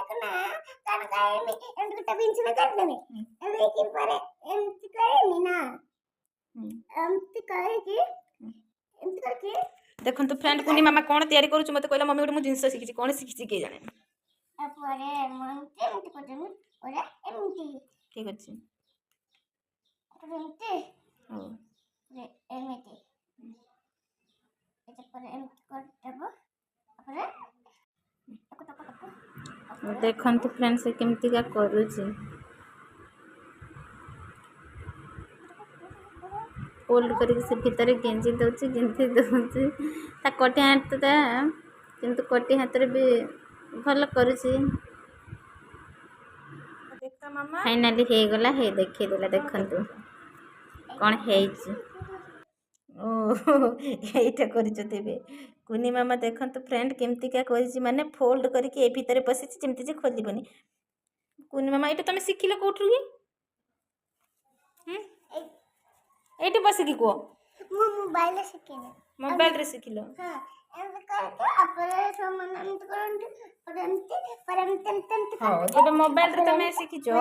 देखो ना कान का एमती तो पिंच में कर देने लेकिन पर एमती करेनी ना एमती करेगी एमती करके देखो तो फ्रेंड कुनी मामा कौन तैयारी करूछु मते कहला मम्मी गोटे मु जिंस शिखिछि कौन शिखिछि के जाने अपरे मनते एमती करदेनु ओरे एमती ठीक अछि एमती हो रे एमती एते पर एमती कर देबो अपरे देखन तो फ्रेंड से केमती का करूछि फोल्ड करके से भीतर गेंजी दउछि गेंजी दउछि ता कोटी हाथ ता किंतु कोटी हाथ रे भी भल करूछि देखा मामा फाइनली हे गला हे देखि देला देखंतु कोन हेछि ओ एटा करिछ तेबे कुनी मामा देखंतु फ्रेंड केमती का करिछि माने फोल्ड करके ए भीतर पसिछि जेमती जे खोलिबनी कुनी मामा एटा तमे सिखिलो कोठु की एटी बसिकी को मो मोबाइल शिखेने मोबाइल रे सिखिलो हां एमती करके अपरे समान एमती करंती परंती परंती हो एबे मोबाइल रे तमे सिखिछो